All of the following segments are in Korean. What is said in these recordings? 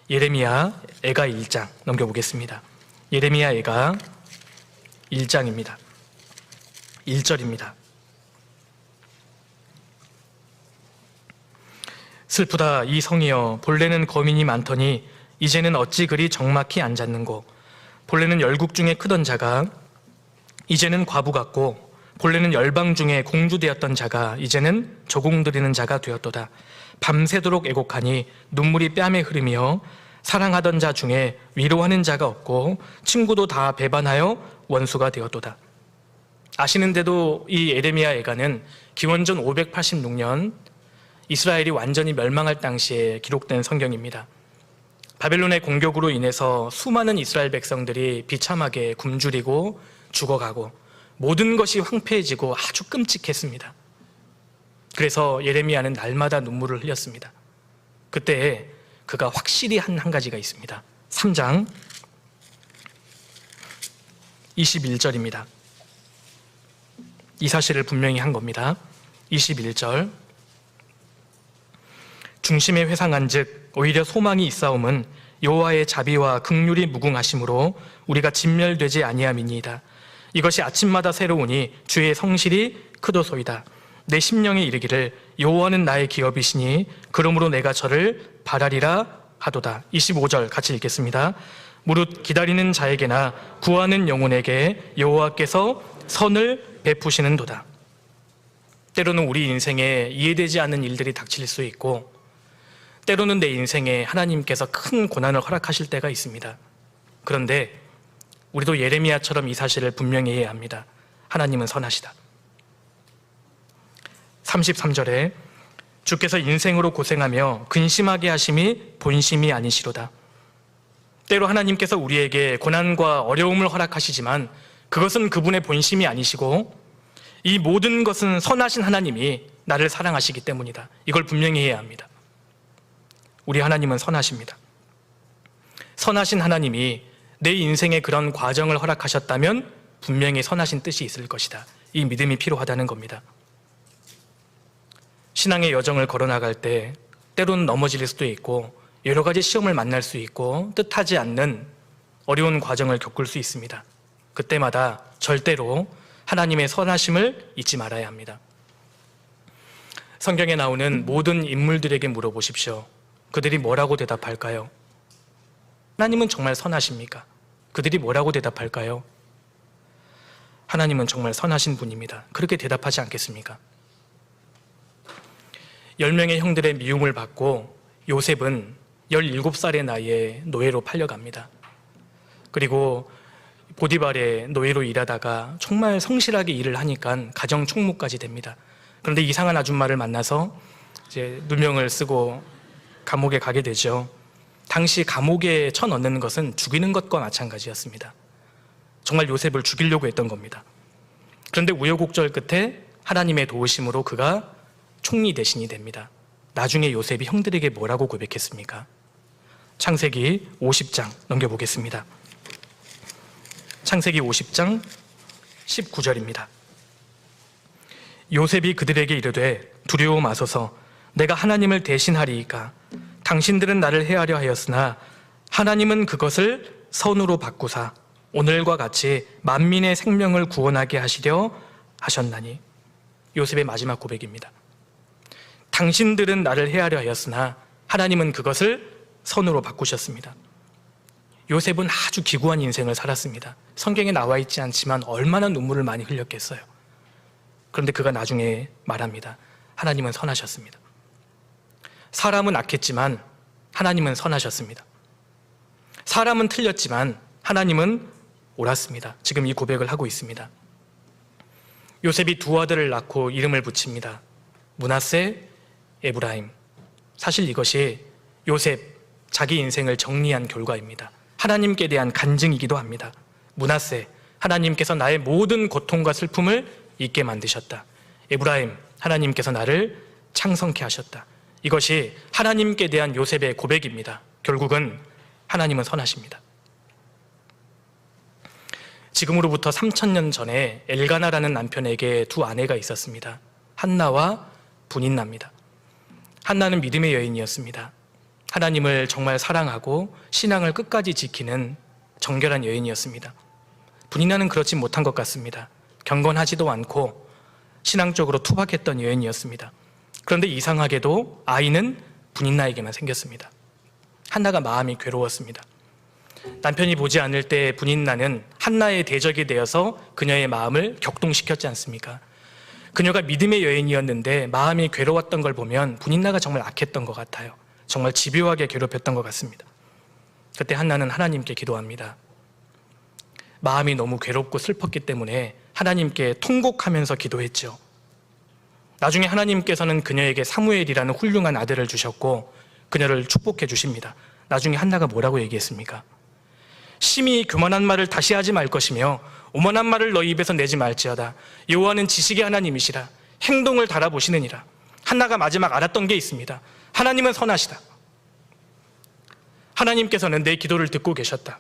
예레미야 애가 1장 넘겨보겠습니다. 예레미야 애가 1장입니다. 1절입니다. 슬프다 이 성이여, 본래는 거민이 많더니 이제는 어찌 그리 적막히 앉았는고. 본래는 열국 중에 크던 자가 이제는 과부 같고, 본래는 열방 중에 공주되었던 자가 이제는 조공드리는 자가 되었도다. 밤새도록 애곡하니 눈물이 뺨에 흐르며, 사랑하던 자 중에 위로하는 자가 없고 친구도 다 배반하여 원수가 되었도다. 아시는데도 이 예레미야 애가는 기원전 586년 이스라엘이 완전히 멸망할 당시에 기록된 성경입니다. 바벨론의 공격으로 인해서 수많은 이스라엘 백성들이 비참하게 굶주리고 죽어가고 모든 것이 황폐해지고 아주 끔찍했습니다. 그래서 예레미야는 날마다 눈물을 흘렸습니다. 그때 그가 확실히 한 가지가 있습니다. 3장 21절입니다. 이 사실을 분명히 한 겁니다. 21절, 중심에 회상한 즉 오히려 소망이 있사옴은 여호와의 자비와 긍휼이 무궁하심으로 우리가 진멸되지 아니함이니이다. 이것이 아침마다 새로우니 주의 성실이 크도소이다. 내 심령에 이르기를 여호와는 나의 기업이시니 그러므로 내가 저를 바라리라 하도다. 25절 같이 읽겠습니다. 무릇 기다리는 자에게나 구하는 영혼에게 여호와께서 선을 베푸시는도다. 때로는 우리 인생에 이해되지 않는 일들이 닥칠 수 있고, 때로는 내 인생에 하나님께서 큰 고난을 허락하실 때가 있습니다. 그런데 우리도 예레미야처럼 이 사실을 분명히 해야 합니다. 하나님은 선하시다. 33절에 주께서 인생으로 고생하며 근심하게 하심이 본심이 아니시로다. 때로 하나님께서 우리에게 고난과 어려움을 허락하시지만 그것은 그분의 본심이 아니시고 이 모든 것은 선하신 하나님이 나를 사랑하시기 때문이다. 이걸 분명히 해야 합니다. 우리 하나님은 선하십니다. 선하신 하나님이 내 인생에 그런 과정을 허락하셨다면 분명히 선하신 뜻이 있을 것이다. 이 믿음이 필요하다는 겁니다. 신앙의 여정을 걸어나갈 때 때로는 넘어질 수도 있고 여러 가지 시험을 만날 수 있고 뜻하지 않는 어려운 과정을 겪을 수 있습니다. 그때마다 절대로 하나님의 선하심을 잊지 말아야 합니다. 성경에 나오는 모든 인물들에게 물어보십시오. 그들이 뭐라고 대답할까요? 하나님은 정말 선하십니까? 그들이 뭐라고 대답할까요? 하나님은 정말 선하신 분입니다. 그렇게 대답하지 않겠습니까? 10명의 형들의 미움을 받고 요셉은 17살의 나이에 노예로 팔려갑니다. 그리고 보디발의 노예로 일하다가 정말 성실하게 일을 하니까 가정 총무까지 됩니다. 그런데 이상한 아줌마를 만나서 이제 누명을 쓰고 감옥에 가게 되죠. 당시 감옥에 쳐넣는 것은 죽이는 것과 마찬가지였습니다. 정말 요셉을 죽이려고 했던 겁니다. 그런데 우여곡절 끝에 하나님의 도우심으로 그가 총리 대신이 됩니다. 나중에 요셉이 형들에게 뭐라고 고백했습니까? 창세기 50장 넘겨보겠습니다. 창세기 50장 19절입니다. 요셉이 그들에게 이르되 두려워 마소서, 내가 하나님을 대신하리이까. 당신들은 나를 해하려 하였으나 하나님은 그것을 선으로 바꾸사 오늘과 같이 만민의 생명을 구원하게 하시려 하셨나니. 요셉의 마지막 고백입니다. 당신들은 나를 해하려 하였으나 하나님은 그것을 선으로 바꾸셨습니다. 요셉은 아주 기구한 인생을 살았습니다. 성경에 나와 있지 않지만 얼마나 눈물을 많이 흘렸겠어요. 그런데 그가 나중에 말합니다. 하나님은 선하셨습니다. 사람은 악했지만 하나님은 선하셨습니다. 사람은 틀렸지만 하나님은 옳았습니다. 지금 이 고백을 하고 있습니다. 요셉이 두 아들을 낳고 이름을 붙입니다. 므낫세, 에브라임. 사실 이것이 요셉 자기 인생을 정리한 결과입니다. 하나님께 대한 간증이기도 합니다. 므낫세, 하나님께서 나의 모든 고통과 슬픔을 잊게 만드셨다. 에브라임, 하나님께서 나를 창성케 하셨다. 이것이 하나님께 대한 요셉의 고백입니다. 결국은 하나님은 선하십니다. 지금으로부터 3000년 전에 엘가나라는 남편에게 두 아내가 있었습니다. 한나와 분인나입니다. 한나는 믿음의 여인이었습니다. 하나님을 정말 사랑하고 신앙을 끝까지 지키는 정결한 여인이었습니다. 분인나는 그렇지 못한 것 같습니다. 경건하지도 않고 신앙적으로 투박했던 여인이었습니다. 그런데 이상하게도 아이는 분인나에게만 생겼습니다. 한나가 마음이 괴로웠습니다. 남편이 보지 않을 때 분인나는 한나의 대적이 되어서 그녀의 마음을 격동시켰지 않습니까? 그녀가 믿음의 여인이었는데 마음이 괴로웠던 걸 보면 분인나가 정말 악했던 것 같아요. 정말 집요하게 괴롭혔던 것 같습니다. 그때 한나는 하나님께 기도합니다. 마음이 너무 괴롭고 슬펐기 때문에 하나님께 통곡하면서 기도했죠. 나중에 하나님께서는 그녀에게 사무엘이라는 훌륭한 아들을 주셨고 그녀를 축복해 주십니다. 나중에 한나가 뭐라고 얘기했습니까? 심히 교만한 말을 다시 하지 말 것이며 오만한 말을 너희 입에서 내지 말지어다. 여호와는 지식의 하나님이시라. 행동을 달아보시느니라. 한나가 마지막 알았던 게 있습니다. 하나님은 선하시다. 하나님께서는 내 기도를 듣고 계셨다.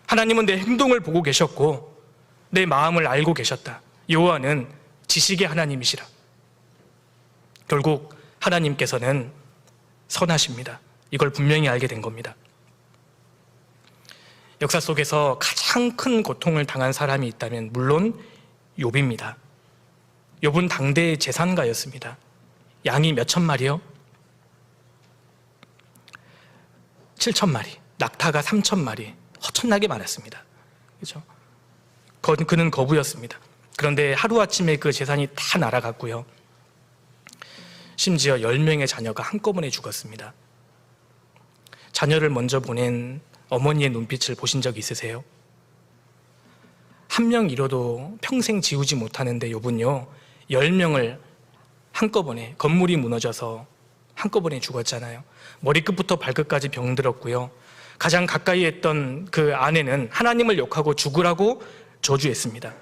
하나님은 내 행동을 보고 계셨고 내 마음을 알고 계셨다. 여호와는 지식의 하나님이시라. 결국 하나님께서는 선하십니다. 이걸 분명히 알게 된 겁니다. 역사 속에서 가장 큰 고통을 당한 사람이 있다면 물론 욥입니다. 욥은 당대의 재산가였습니다. 양이 몇천 마리요? 7,000마리, 낙타가 3,000마리, 허천나게 많았습니다. 그렇죠? 그는 거부였습니다. 그런데 하루아침에 그 재산이 다 날아갔고요. 심지어 10명의 자녀가 한꺼번에 죽었습니다. 자녀를 먼저 보낸 어머니의 눈빛을 보신 적 있으세요? 한 명 잃어도 평생 지우지 못하는데 욥은요 10명을 한꺼번에, 건물이 무너져서 한꺼번에 죽었잖아요. 머리끝부터 발끝까지 병들었고요. 가장 가까이 했던 그 아내는 하나님을 욕하고 죽으라고 저주했습니다.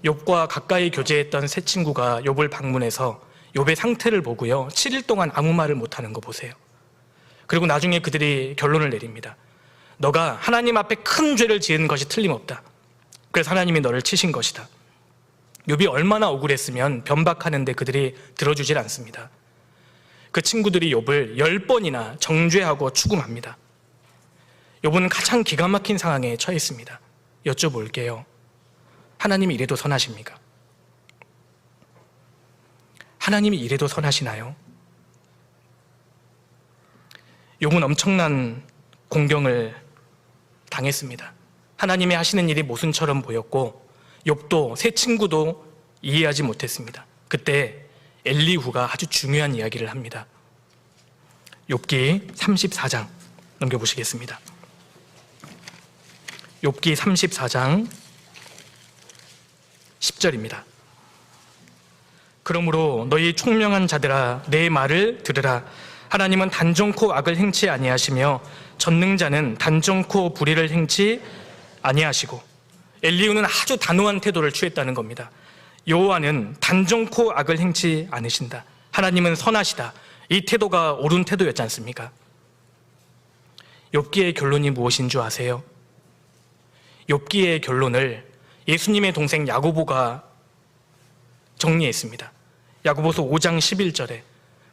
욥과 가까이 교제했던 세 친구가 욥을 방문해서 욥의 상태를 보고요 7일 동안 아무 말을 못하는 거 보세요. 그리고 나중에 그들이 결론을 내립니다. 너가 하나님 앞에 큰 죄를 지은 것이 틀림없다. 그래서 하나님이 너를 치신 것이다. 욥이 얼마나 억울했으면 변박하는데 그들이 들어주질 않습니다. 그 친구들이 욥을 10번이나 정죄하고 추궁합니다. 욥은 가장 기가 막힌 상황에 처했습니다. 여쭤볼게요. 하나님이 이래도 선하십니까? 하나님이 이래도 선하시나요? 욥은 엄청난 공경을 당했습니다. 하나님의 하시는 일이 모순처럼 보였고 욥도 세 친구도 이해하지 못했습니다. 그때 엘리후가 아주 중요한 이야기를 합니다. 욥기 34장 넘겨보시겠습니다. 욥기 34장 10절입니다. 그러므로 너희 총명한 자들아 내 말을 들으라. 하나님은 단정코 악을 행치 아니하시며 전능자는 단정코 불의를 행치 아니하시고. 엘리후는 아주 단호한 태도를 취했다는 겁니다. 여호와는 단정코 악을 행치 않으신다. 하나님은 선하시다. 이 태도가 옳은 태도였지 않습니까? 욥기의 결론이 무엇인 줄 아세요? 욥기의 결론을 예수님의 동생 야고보가 정리했습니다. 야고보서 5장 11절에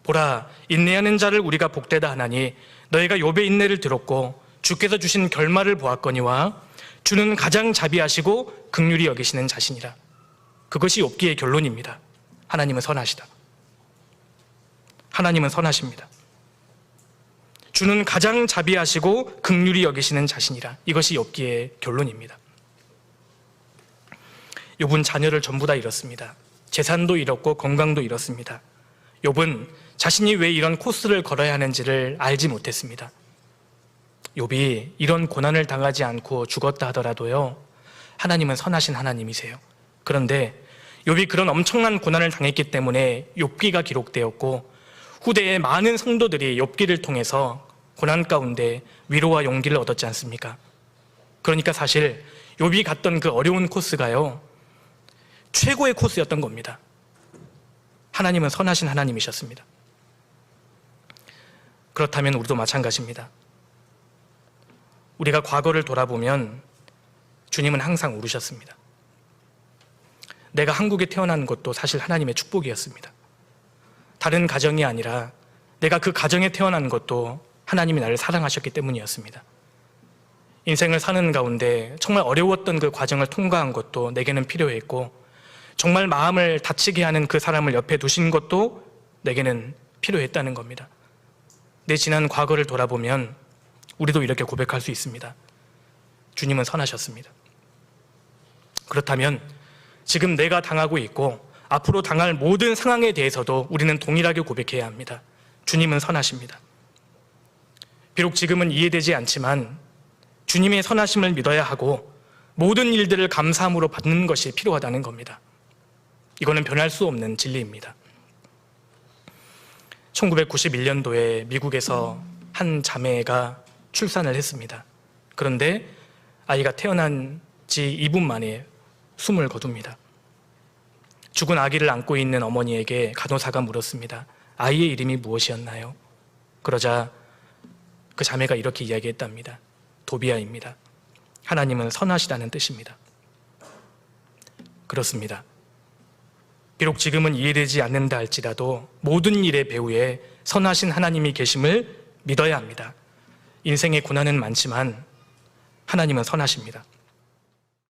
보라, 인내하는 자를 우리가 복되다 하나니 너희가 욥의 인내를 들었고 주께서 주신 결말을 보았거니와 주는 가장 자비하시고 긍휼히 여기시는 자신이라. 그것이 욥기의 결론입니다. 하나님은 선하시다. 하나님은 선하십니다. 주는 가장 자비하시고 긍휼히 여기시는 자신이라. 이것이 욥기의 결론입니다. 욥은 자녀를 전부 다 잃었습니다. 재산도 잃었고 건강도 잃었습니다. 욥은 자신이 왜 이런 코스를 걸어야 하는지를 알지 못했습니다. 욥이 이런 고난을 당하지 않고 죽었다 하더라도요 하나님은 선하신 하나님이세요. 그런데 욥이 그런 엄청난 고난을 당했기 때문에 욥기가 기록되었고 후대에 많은 성도들이 욥기를 통해서 고난 가운데 위로와 용기를 얻었지 않습니까? 그러니까 사실 욥이 갔던 그 어려운 코스가요 최고의 코스였던 겁니다. 하나님은 선하신 하나님이셨습니다. 그렇다면 우리도 마찬가지입니다. 우리가 과거를 돌아보면 주님은 항상 울으셨습니다. 내가 한국에 태어난 것도 사실 하나님의 축복이었습니다. 다른 가정이 아니라 내가 그 가정에 태어난 것도 하나님이 나를 사랑하셨기 때문이었습니다. 인생을 사는 가운데 정말 어려웠던 그 과정을 통과한 것도 내게는 필요했고, 정말 마음을 다치게 하는 그 사람을 옆에 두신 것도 내게는 필요했다는 겁니다. 내 지난 과거를 돌아보면 우리도 이렇게 고백할 수 있습니다. 주님은 선하셨습니다. 그렇다면 지금 내가 당하고 있고 앞으로 당할 모든 상황에 대해서도 우리는 동일하게 고백해야 합니다. 주님은 선하십니다. 비록 지금은 이해되지 않지만 주님의 선하심을 믿어야 하고 모든 일들을 감사함으로 받는 것이 필요하다는 겁니다. 이거는 변할 수 없는 진리입니다. 1991년도에 미국에서 한 자매가 출산을 했습니다. 그런데 아이가 태어난 지 2분 만에 숨을 거둡니다. 죽은 아기를 안고 있는 어머니에게 간호사가 물었습니다. 아이의 이름이 무엇이었나요? 그러자 그 자매가 이렇게 이야기했답니다. 도비아입니다. 하나님은 선하시다는 뜻입니다. 그렇습니다. 비록 지금은 이해되지 않는다 할지라도 모든 일의 배후에 선하신 하나님이 계심을 믿어야 합니다. 인생의 고난은 많지만 하나님은 선하십니다.